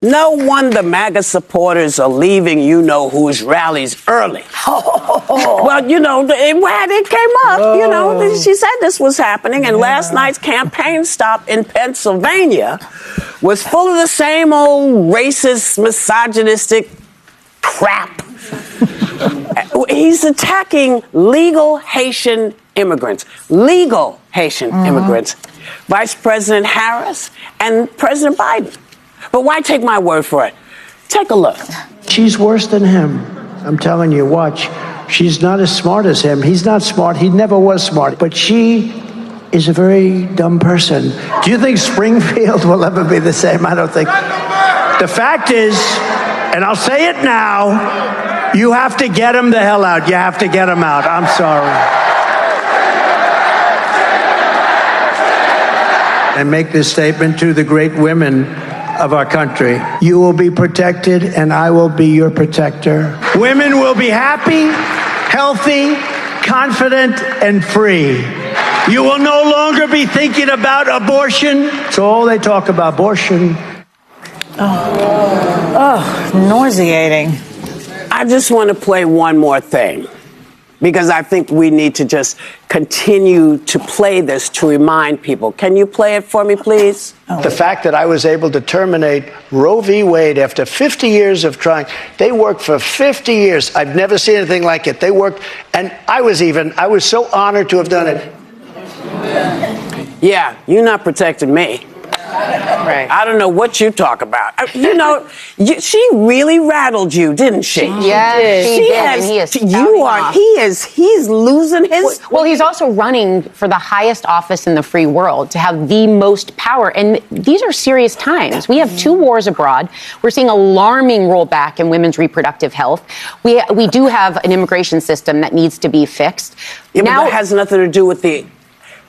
No wonder MAGA supporters are leaving you-know-whose rallies early. Well, you know, it came up, you know, she said this was happening, and last night's campaign stop in Pennsylvania was full of the same old racist, misogynistic crap. He's attacking legal Haitian immigrants. Legal Haitian immigrants. Vice President Harris and President Biden. But why take my word for it? Take a look. She's worse than him. I'm telling you, watch. She's not as smart as him. He's not smart. He never was smart. But she is a very dumb person. Do you think Springfield will ever be the same? I don't think. The fact is, and I'll say it now, you have to get him the hell out. You have to get him out. I'm sorry. And make this statement to the great women of our country. You will be protected, and I will be your protector. Women will be happy, healthy, confident, and free. You will no longer be thinking about abortion. So all they talk about, abortion. Nauseating. I just want to play one more thing, because I think we need to just continue to play this to remind people. Can you play it for me, please? The fact that I was able to terminate Roe v. Wade after 50 years of trying. They worked for 50 years. I've never seen anything like it. They worked, and I was so honored to have done it. Yeah, you're not protecting me. Right. I don't know what you talk about. You know, she really rattled you, didn't she? Yes, she did. And he is he's losing his. Well, he's also running for the highest office in the free world to have the most power. And these are serious times. We have 2 wars abroad. We're seeing alarming rollback in women's reproductive health. We do have an immigration system that needs to be fixed. Yeah, now, but that has nothing to do with the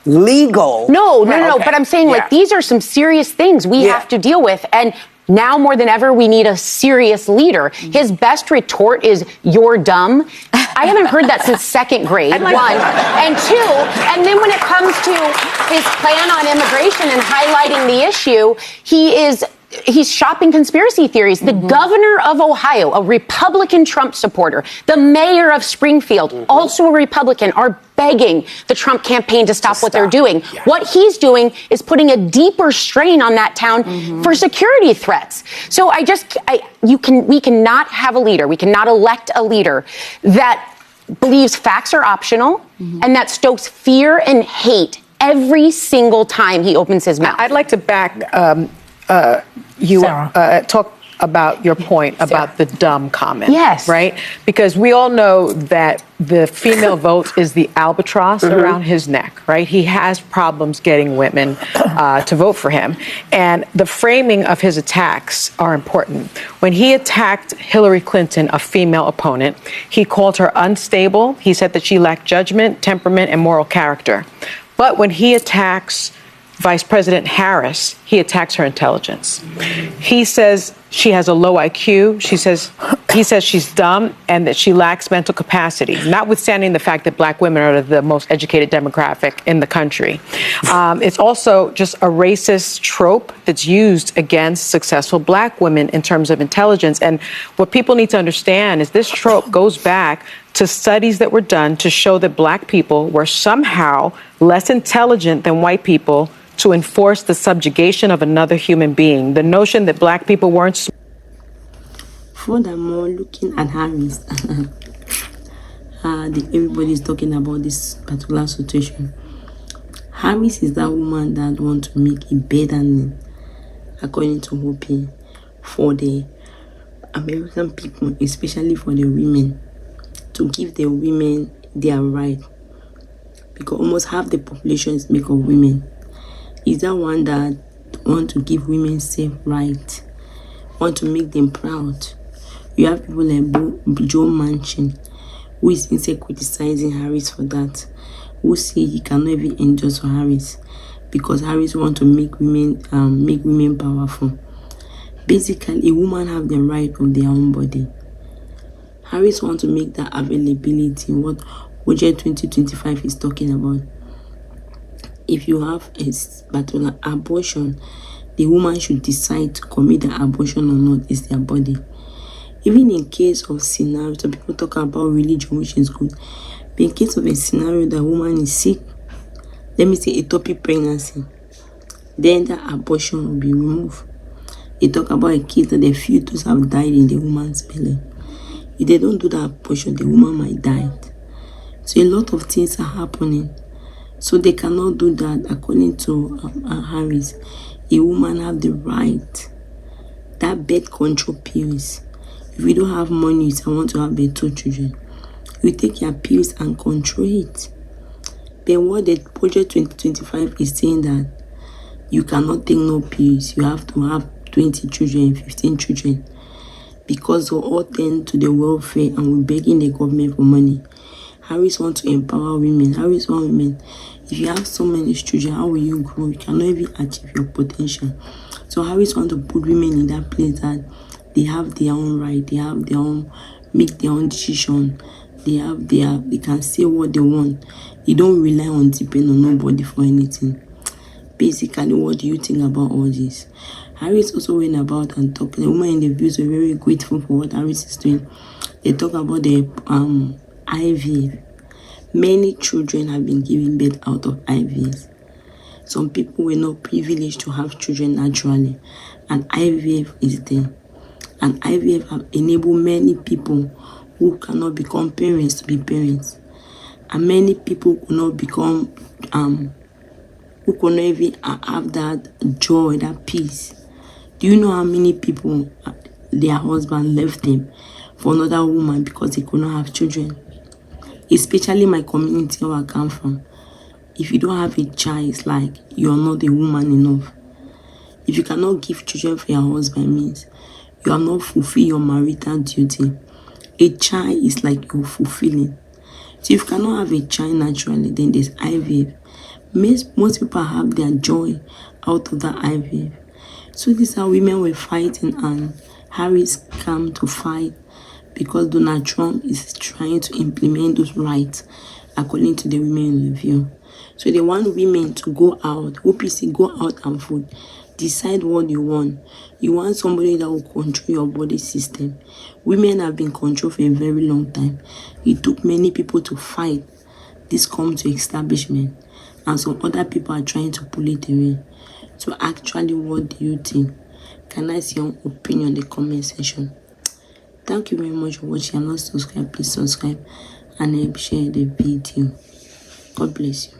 legal. No. But I'm saying, like, these are some serious things we have to deal with. And now more than ever, we need a serious leader. His best retort is, "You're dumb." I haven't heard that since 2nd grade, 1. And 2, and then when it comes to his plan on immigration and highlighting the issue, he's shopping conspiracy theories. The governor of Ohio, a Republican Trump supporter, the mayor of Springfield, also a Republican, are begging the Trump campaign to stop what they're doing. Yeah. What he's doing is putting a deeper strain on that town for security threats. So we cannot have a leader. We cannot elect a leader that believes facts are optional and that stokes fear and hate every single time he opens his mouth. I'd like to back talk about your point about the dumb comment. Yes. Right? Because we all know that the female vote is the albatross around his neck, right? He has problems getting women to vote for him. And the framing of his attacks are important. When he attacked Hillary Clinton, a female opponent, he called her unstable. He said that she lacked judgment, temperament, and moral character. But when he attacks Vice President Harris, he attacks her intelligence. He says she has a low IQ. He says she's dumb and that she lacks mental capacity, notwithstanding the fact that black women are the most educated demographic in the country. It's also just a racist trope that's used against successful black women in terms of intelligence. And what people need to understand is this trope goes back to studies that were done to show that black people were somehow less intelligent than white people to enforce the subjugation of another human being. The notion that black people weren't. Furthermore, looking at Harris, everybody's talking about this particular situation. Harris is that woman that wants to make it better, according to Whoopi, for the American people, especially for the women, to give the women their right. Because almost half the population is made of women. Is that one that want to give women safe right, want to make them proud. You have people like Joe Manchin, who is instead criticizing Harris for that, who say he cannot even endorse for Harris because Harris want to make women powerful. Basically, a woman have the right of their own body. Harris want to make that availability, what Budget 2025 is talking about. If you have a particular abortion, the woman should decide to commit the abortion or not. It's their body. Even in case of scenario, so people talk about religion, which is good. But in case of a scenario that woman is sick, let me say ectopic pregnancy, then the abortion will be removed. They talk about a kid that the fetus have died in the woman's belly. If they don't do the abortion, the woman might die. So a lot of things are happening. So they cannot do that. According to Harris, a woman have the right. That birth control pills. If you don't have money, you say, I want to have 2 children. You take your pills and control it. But what the Project 2025 is saying that you cannot take no pills. You have to have 20 children, 15 children. Because we all tend to the welfare and we're begging the government for money. Harris wants to empower women. Harris wants women. If you have so many children, how will you grow? You cannot even achieve your potential. So Harris wants to put women in that place that they have their own right. They have their own, make their own decision. They can say what they want. They don't rely on depend on nobody for anything. Basically, what do you think about all this? Harris also went about and talked. The women in the views were very grateful for what Harris is doing. They talk about the IVF. Many children have been given birth out of IVF. Some people were not privileged to have children naturally, and IVF is there. And IVF have enabled many people who cannot become parents to be parents, and many people could not become who could not even have that joy, that peace. Do you know how many people their husband left them for another woman because they could not have children? Especially my community where I come from. If you don't have a child, it's like you are not a woman enough. If you cannot give children for your husband, it means you have not fulfilled your marital duty. A child is like you're fulfilling. So if you cannot have a child naturally, then there's IVF. Most people have their joy out of the IVF. So these are women were fighting, and Harris came to fight because Donald Trump is trying to implement those rights according to the women in review. So they want women to go out. OPC, go out and vote. Decide what you want. You want somebody that will control your body system. Women have been controlled for a very long time. It took many people to fight this come to establishment. And some other people are trying to pull it away. So actually, what do you think? Can I see your opinion in the comment section? Thank you very much for watching. I'm not subscribed. Please subscribe and help share the video. God bless you.